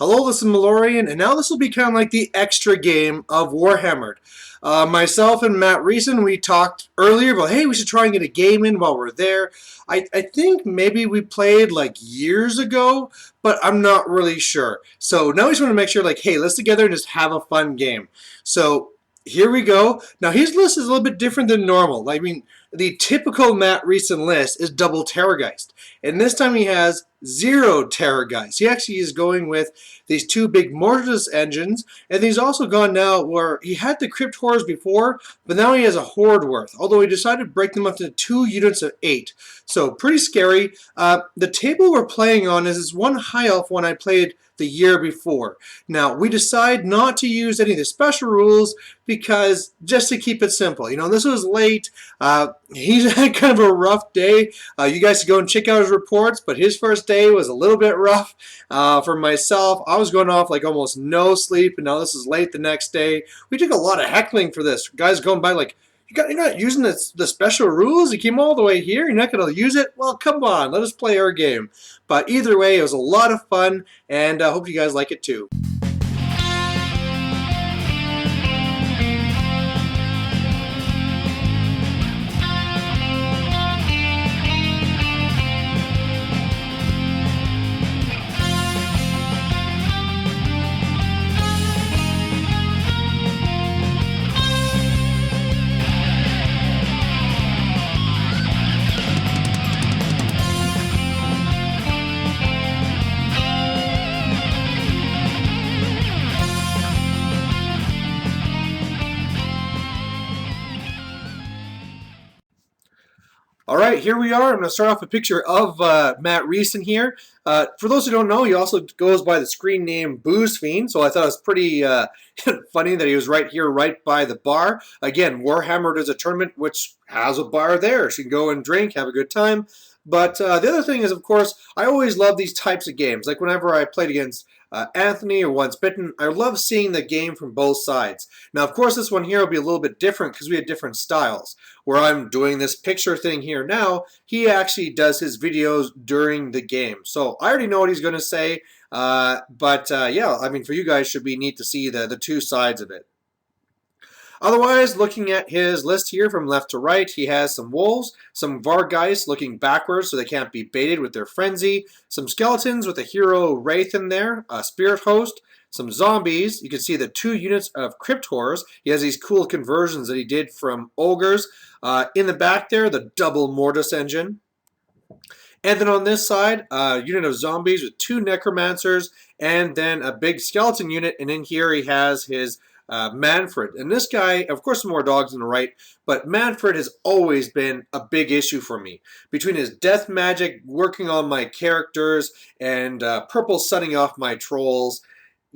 Hello, this is Malorian, and now this will be kind of like the extra game of Warhammer'd. Myself and Matt Reeson, we talked earlier about, hey, we should try and get a game in while we're there. I think maybe we played like years ago, but I'm not really sure. So now we just want to make sure, like, hey, let's together and just have a fun game. So here we go. Now his list is a little bit different than normal. I mean, the typical Matt Reeson list is double Terrorgeist, and this time he has 0 Terrorgeist. He actually is going with these 2 big Mortis engines, and he's also gone now where he had the Crypt Horrors before, but now he has a Horde worth, although he decided to break them up into 2 units of 8. So pretty scary. The table we're playing on is this one high elf one I played the year before. Now, we decide not to use any of the special rules because just to keep it simple. You know, this was late. He's had kind of a rough day. You guys can go and check out his reports, but his first day was a little bit rough. For myself, I was going off like almost no sleep, and now this is late the next day. We took a lot of heckling for this. Guys going by like, you're not using the special rules? You came all the way here? You're not going to use it? Well, come on. Let us play our game. But either way, it was a lot of fun, and I hope you guys like it too. All right, here we are. I'm going to start off with a picture of Matt Reeson here. For those who don't know, he also goes by the screen name Booze Fiend, so I thought it was pretty funny that he was right here, right by the bar. Again, Warhammer'd is a tournament which has a bar there, so you can go and drink, have a good time. But the other thing is, of course, I always love these types of games. Like whenever I played against Anthony or Once Bitten, I love seeing the game from both sides. Now, of course, this one here will be a little bit different because we have different styles. Where I'm doing this picture thing here now, he actually does his videos during the game. So I already know what he's going to say, yeah, I mean, for you guys, it should be neat to see the 2 sides of it. Otherwise, looking at his list here from left to right, he has some wolves, some Vargeist looking backwards so they can't be baited with their frenzy, some skeletons with a hero Wraith in there, a spirit host, some zombies. You can see the 2 units of Crypt Horrors. He has these cool conversions that he did from ogres. In the back there, the double Mortis engine. And then on this side, a unit of zombies with 2 necromancers, and then a big skeleton unit. And in here he has his Manfred. And this guy, of course, more dogs on the right, but Manfred has always been a big issue for me. Between his death magic, working on my characters, and purple sunning off my trolls,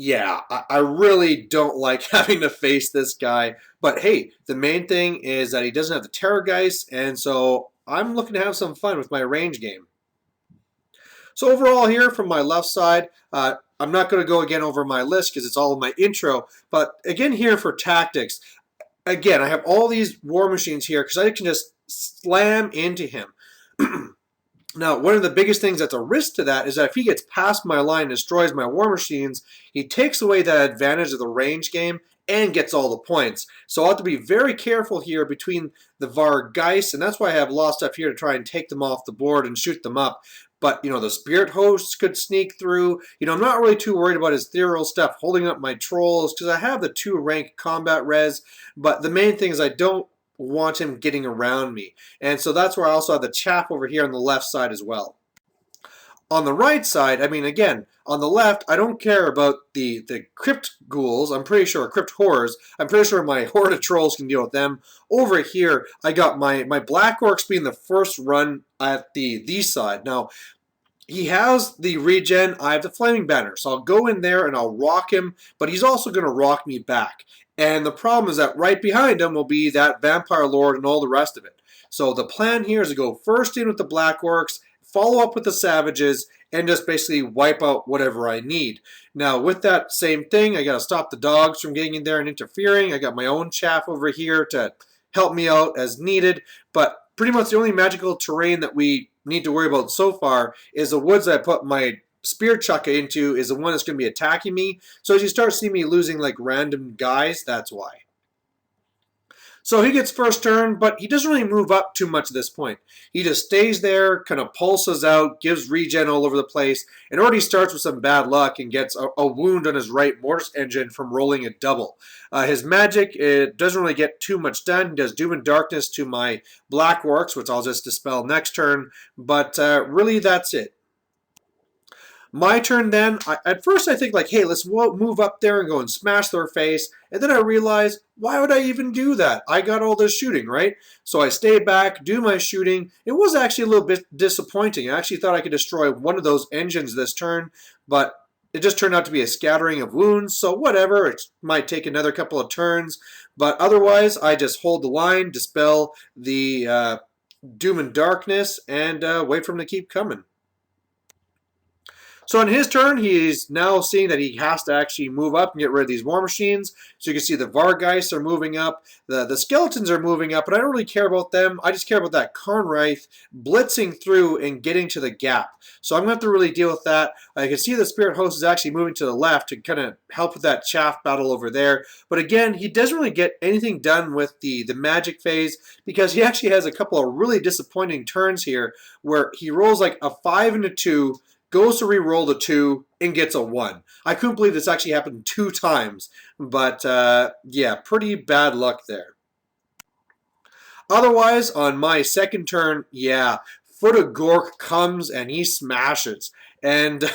yeah, I really don't like having to face this guy. But hey, the main thing is that he doesn't have the Terrorgeist, and so I'm looking to have some fun with my range game. So overall here from my left side, I'm not going to go again over my list because it's all in my intro. But again here for tactics, again, I have all these war machines here because I can just slam into him. Now, one of the biggest things that's a risk to that is that if he gets past my line and destroys my war machines, he takes away that advantage of the range game and gets all the points. So I'll have to be very careful here between the Vargeist, and that's why I have a lot of stuff here to try and take them off the board and shoot them up. But, you know, the spirit hosts could sneak through. You know, I'm not really too worried about his ethereal stuff holding up my trolls because I have the 2 rank combat res. But the main thing is I don't want him getting around me. And so that's where I also have the chap over here on the left side as well. On the right side, I mean, again, on the left, I don't care about the Crypt Ghouls. I'm pretty sure, Crypt Horrors. I'm pretty sure my Horde of Trolls can deal with them. Over here, I got my Black Orcs being the first run at these side. Now, he has the regen. I have the Flaming Banner. So I'll go in there and I'll rock him, but he's also going to rock me back. And the problem is that right behind him will be that Vampire Lord and all the rest of it. So the plan here is to go first in with the Black Orcs, follow up with the Savages, and just basically wipe out whatever I need. Now, with that same thing, I got to stop the dogs from getting in there and interfering. I got my own chaff over here to help me out as needed. But pretty much the only magical terrain that we need to worry about so far is the woods I put my spear chuck into is the one that's going to be attacking me. So as you start seeing me losing like random guys, that's why. So he gets first turn, but he doesn't really move up too much at this point. He just stays there, kind of pulses out, gives regen all over the place, and already starts with some bad luck and gets a wound on his right mortis engine from rolling a double. His magic, it doesn't really get too much done. He does Doom and Darkness to my Black Orcs, which I'll just dispel next turn, but really that's it. My turn then, at first I think like, hey, let's move up there and go and smash their face. And then I realize, why would I even do that? I got all this shooting, right? So I stay back, do my shooting. It was actually a little bit disappointing. I actually thought I could destroy one of those engines this turn, but it just turned out to be a scattering of wounds. So whatever, it might take another couple of turns. But otherwise, I just hold the line, dispel the Doom and Darkness, and wait for him to keep coming. So on his turn, he's now seeing that he has to actually move up and get rid of these war machines. So you can see the Vargeists are moving up. The skeletons are moving up, but I don't really care about them. I just care about that Karnreich blitzing through and getting to the gap. So I'm going to have to really deal with that. I can see the Spirit Host is actually moving to the left to kind of help with that chaff battle over there. But again, he doesn't really get anything done with the magic phase because he actually has a couple of really disappointing turns here where he rolls like a 5 and a 2, goes to re-roll the 2, and gets a 1. I couldn't believe this actually happened 2 times, but yeah, pretty bad luck there. Otherwise, on my second turn, yeah, Foot of Gork comes and he smashes and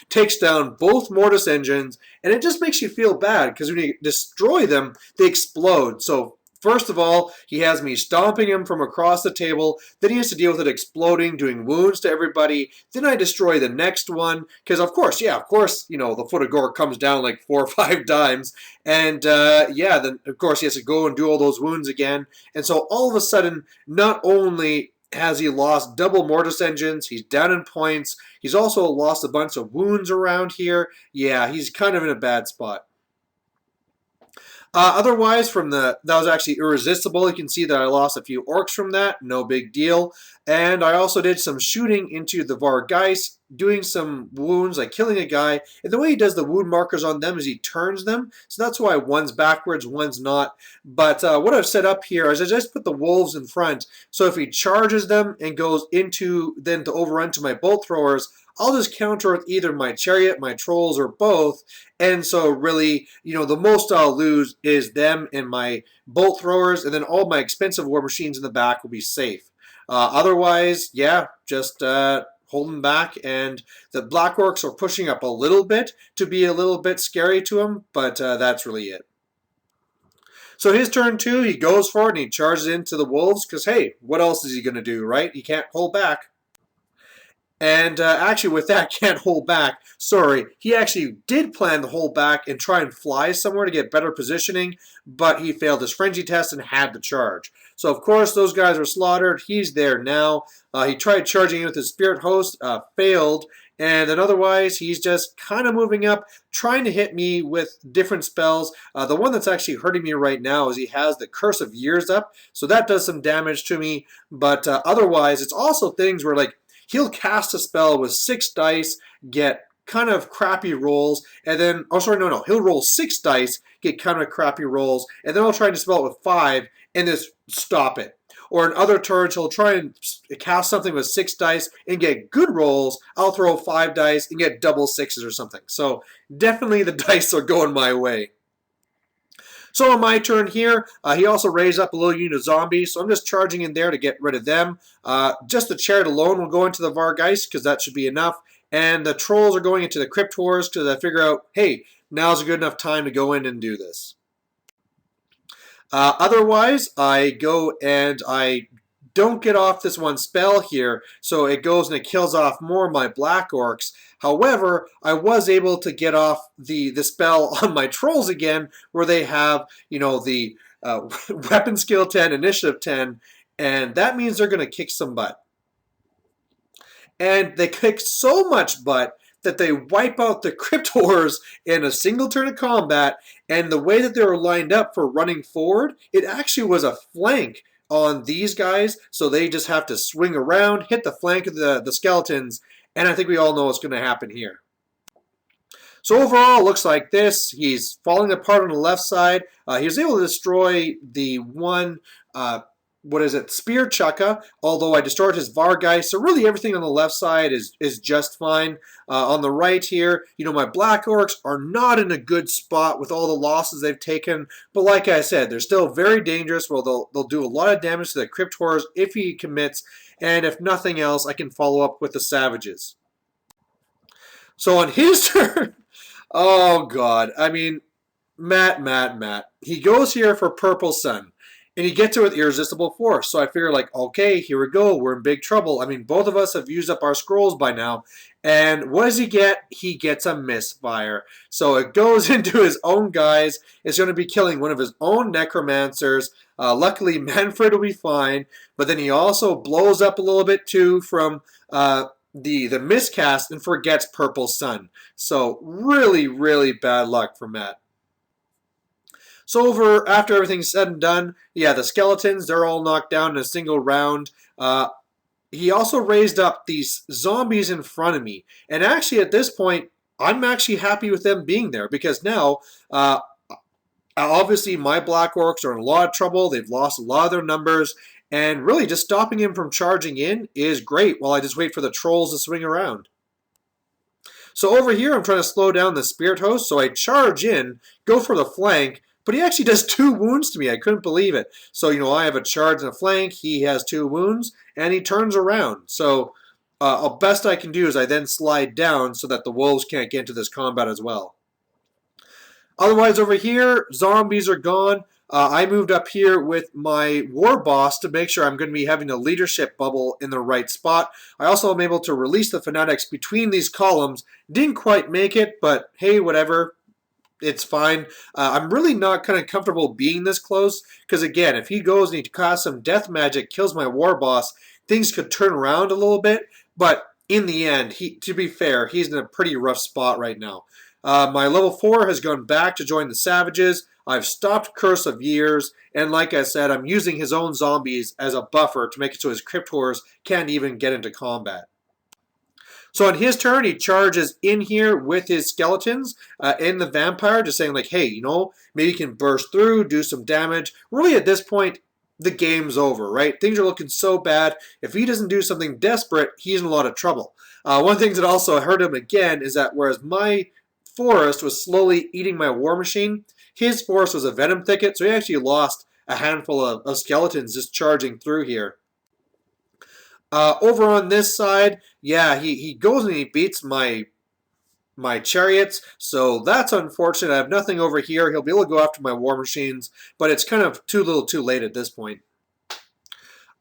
takes down both Mortis engines, and it just makes you feel bad because when you destroy them, they explode. So first of all, he has me stomping him from across the table. Then he has to deal with it exploding, doing wounds to everybody. Then I destroy the next one. Because, of course, you know, the Foot of Gork comes down like 4 or 5 times. And, yeah, then, of course, he has to go and do all those wounds again. And so all of a sudden, not only has he lost double Mortis engines, he's down in points. He's also lost a bunch of wounds around here. Yeah, he's kind of in a bad spot. Otherwise, that was actually irresistible. You can see that I lost a few orcs from that. No big deal. And I also did some shooting into the Vargeist, doing some wounds, like killing a guy. And the way he does the wound markers on them is he turns them. So that's why one's backwards, one's not. But what I've set up here is I just put the wolves in front. So if he charges them and goes into, then to overrun to my bolt throwers, I'll just counter with either my chariot, my trolls, or both. And so really, you know, the most I'll lose is them and my bolt throwers, and then all my expensive war machines in the back will be safe. Otherwise, yeah, just holding back, and the Black Orcs are pushing up a little bit to be a little bit scary to him, but that's really it. So his turn 2, he goes for it, and he charges into the wolves, because, hey, what else is he going to do, right? He can't hold back. And actually, with that, can't hold back. Sorry, he actually did plan to hold back and try and fly somewhere to get better positioning, but he failed his frenzy test and had to charge. So, of course, those guys are slaughtered. He's there now. He tried charging in with his Spirit Host, failed, and then otherwise, he's just kind of moving up, trying to hit me with different spells. The one that's actually hurting me right now is he has the Curse of Years up, so that does some damage to me. But otherwise, it's also things where, like, he'll cast a spell with 6 dice, get kind of crappy rolls, and then, oh sorry, no, he'll roll 6 dice, get kind of crappy rolls, and then I'll try to spell it with 5, and just stop it. Or in other turns, he'll try and cast something with 6 dice and get good rolls. I'll throw 5 dice and get double 6s or something. So definitely the dice are going my way. So on my turn here, he also raised up a little unit of zombies, so I'm just charging in there to get rid of them. Just the chariot alone will go into the Vargeist, because that should be enough. And the trolls are going into the Crypt Wars, because I figure out, hey, now's a good enough time to go in and do this. Otherwise, I go and I don't get off this one spell here, so it goes and it kills off more of my Black Orcs. However, I was able to get off the spell on my trolls again, where they have, you know, the weapon skill 10, initiative 10, and that means they're going to kick some butt. And they kick so much butt that they wipe out the Crypt Wars in a single turn of combat, and the way that they were lined up for running forward, it actually was a flank on these guys, so they just have to swing around, hit the flank of the skeletons, And I think we all know what's going to happen here. So overall, it looks like this. He's falling apart on the left side. He was able to destroy the one, Spear Chukka, although I destroyed his Vargeist. So really everything on the left side is just fine. On the right here, my Black Orcs are not in a good spot with all the losses they've taken. But like I said, they're still very dangerous. Well, they'll do a lot of damage to the Crypt Horrors if he commits. And if nothing else, I can follow up with the Savages. So on his turn... Oh, God. I mean, Matt. He goes here for Purple Sun, and he gets it with Irresistible Force. So I figure, like, okay, here we go. We're in big trouble. I mean, both of us have used up our scrolls by now. And what does he get? He gets a Misfire. So it goes into his own guys. It's going to be killing one of his own Necromancers. Luckily, Manfred will be fine. But then he also blows up a little bit, too, from... the miscast and forgets Purple Sun. So really, really bad luck for Matt. So after everything's said and done, yeah, the skeletons, they're all knocked down in a single round. He also raised up these zombies in front of me. And actually at this point, I'm actually happy with them being there because now, obviously my Black Orcs are in a lot of trouble. They've lost a lot of their numbers. And really, just stopping him from charging in is great while I just wait for the trolls to swing around. So over here, I'm trying to slow down the Spirit Host, so I charge in, go for the flank, but he actually does 2 wounds to me. I couldn't believe it. So, I have a charge and a flank, he has 2 wounds, and he turns around. So, best I can do is I then slide down so that the wolves can't get into this combat as well. Otherwise, over here, zombies are gone. I moved up here with my War Boss to make sure I'm going to be having a leadership bubble in the right spot. I also am able to release the Fanatics between these columns. Didn't quite make it, but hey, whatever. It's fine. I'm really not kind of comfortable being this close, because again, if he goes and he casts some death magic, kills my War Boss, things could turn around a little bit, but in the end, to be fair, he's in a pretty rough spot right now. My level 4 has gone back to join the Savages. I've stopped Curse of Years, and like I said, I'm using his own zombies as a buffer to make it so his Crypt Horrors can't even get into combat. So on his turn, he charges in here with his skeletons and the vampire, just saying like, hey, maybe he can burst through, do some damage. Really at this point, the game's over, right? Things are looking so bad. If he doesn't do something desperate, he's in a lot of trouble. One thing that also hurt him again is that whereas my forest was slowly eating my war machine, his forest was a venom thicket, so he actually lost a handful of skeletons just charging through here. Over on this side, yeah, he goes and he beats my chariots, so that's unfortunate. I have nothing over here. He'll be able to go after my war machines, but it's kind of too little too late at this point.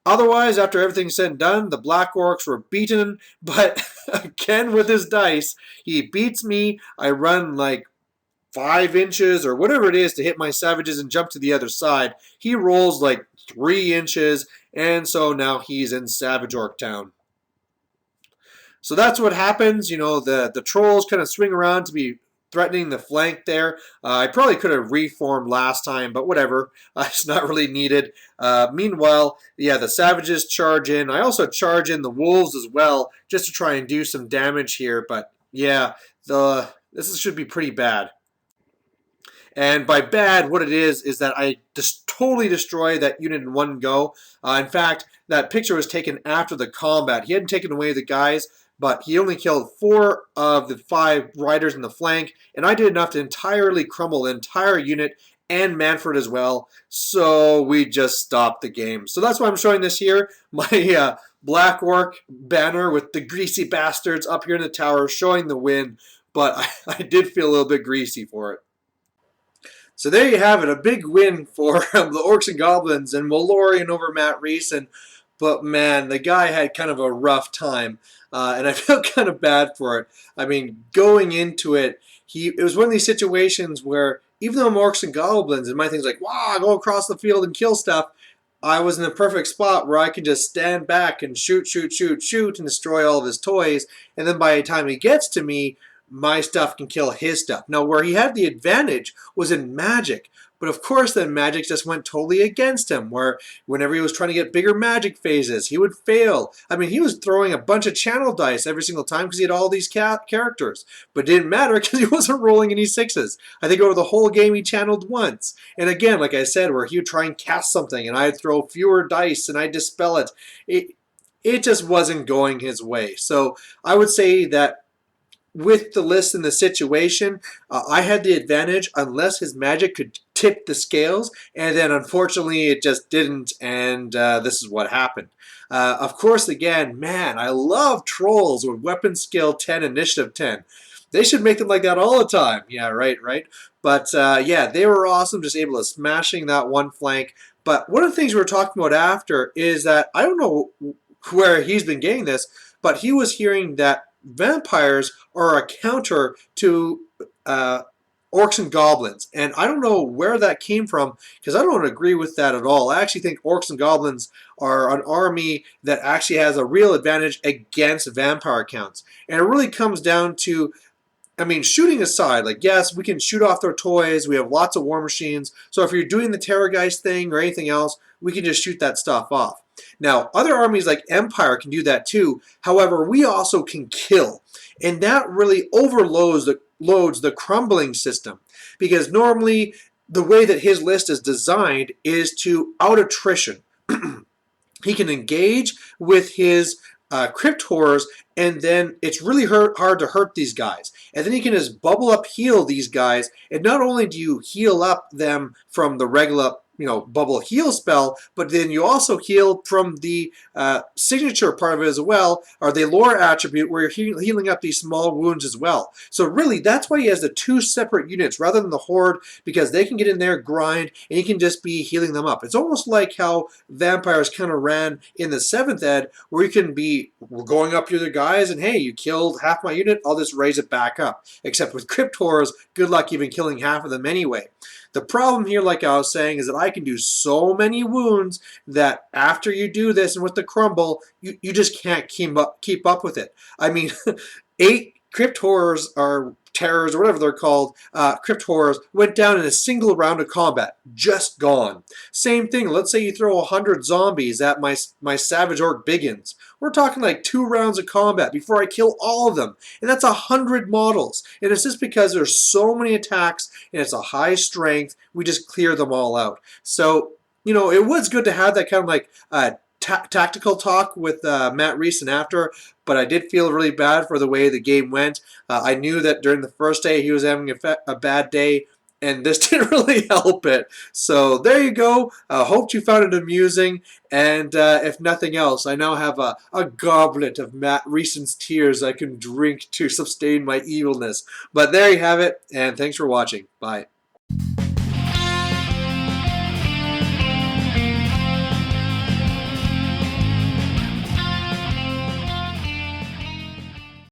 Otherwise, after everything's said and done, the Black Orcs were beaten, but again with his dice, he beats me. I run like 5 inches or whatever it is to hit my Savages and jump to the other side. He rolls like 3 inches, and so now he's in Savage Orc Town. So that's what happens. The trolls kind of swing around to be threatening the flank there. I probably could have reformed last time, but whatever. It's not really needed. Meanwhile, yeah, the Savages charge in. I also charge in the Wolves as well, just to try and do some damage here. But yeah, this should be pretty bad. And by bad, what it is that I just totally destroy that unit in one go. In fact, that picture was taken after the combat. He hadn't taken away the guys, but he only killed 4 of the 5 riders in the flank, and I did enough to entirely crumble the entire unit and Manfred as well, so we just stopped the game. So that's why I'm showing this here, my Black Orc banner with the greasy bastards up here in the tower showing the win, but I did feel a little bit greasy for it. So there you have it, a big win for the Orcs and Goblins and Malorian over Matt Reeson. But man, the guy had kind of a rough time, and I feel kind of bad for it. I mean, going into it, it was one of these situations where even though I'm Orcs and Goblins, and my thing's like, wow, go across the field and kill stuff, I was in a perfect spot where I could just stand back and shoot, and destroy all of his toys. And then by the time he gets to me, my stuff can kill his stuff. Now, where he had the advantage was in magic. But of course, then magic just went totally against him, where whenever he was trying to get bigger magic phases, he would fail. I mean, he was throwing a bunch of channel dice every single time because he had all these characters. But it didn't matter because he wasn't rolling any sixes. I think over the whole game he channeled once. And again, like I said, where he would try and cast something and I'd throw fewer dice and I'd dispel it. It just wasn't going his way. So I would say that with the list and the situation, I had the advantage unless his magic could tip the scales, and then unfortunately it just didn't, and this is what happened. Of course, again, man, I love trolls with weapon skill 10, initiative 10. They should make them like that all the time. Yeah, right. But yeah, they were awesome, just able to smashing that one flank. But one of the things we were talking about after is that I don't know where he's been getting this, but he was hearing that vampires are a counter to orcs and goblins. And I don't know where that came from because I don't agree with that at all. I actually think orcs and goblins are an army that actually has a real advantage against vampire counts. And it really comes down to, I mean, shooting aside, like, yes, we can shoot off their toys. We have lots of war machines. So if you're doing the Terrorgeist thing or anything else, we can just shoot that stuff off. Now, other armies like Empire can do that too. However, we also can kill. And that really overloads the crumbling system. Because normally, the way that his list is designed is to out-attrition. He can engage with his crypt horrors, and then it's really hard to hurt these guys. And then you can just bubble up heal these guys, and not only do you heal up them from the regular bubble heal spell, but then you also heal from the signature part of it as well, or the lore attribute where you're healing up these small wounds as well. So really, that's why he has the two separate units rather than the horde, because they can get in there, grind, and he can just be healing them up. It's almost like how vampires kind of ran in the 7th ed, where you can be going up to the guys, and hey, you killed half my unit, I'll just raise it back up. Except with crypt horrors, good luck even killing half of them anyway. The problem here, like I was saying, is that I can do so many wounds that after you do this and with the crumble, you just can't keep up with it. I mean, 8 crypt horrors or terrors or whatever they're called, crypt horrors, went down in a single round of combat. Just gone. Same thing, let's say you throw 100 zombies at my Savage Orc Biggins. We're talking like 2 rounds of combat before I kill all of them. And that's 100 models. And it's just because there's so many attacks and it's a high strength, we just clear them all out. So, it was good to have that kind of like tactical talk with Matt Reeson after, but I did feel really bad for the way the game went. I knew that during the first day he was having a bad day, and this didn't really help it. So there you go. Hope you found it amusing, and if nothing else, I now have a goblet of Matt Reeson's tears I can drink to sustain my evilness. But there you have it, and thanks for watching. Bye.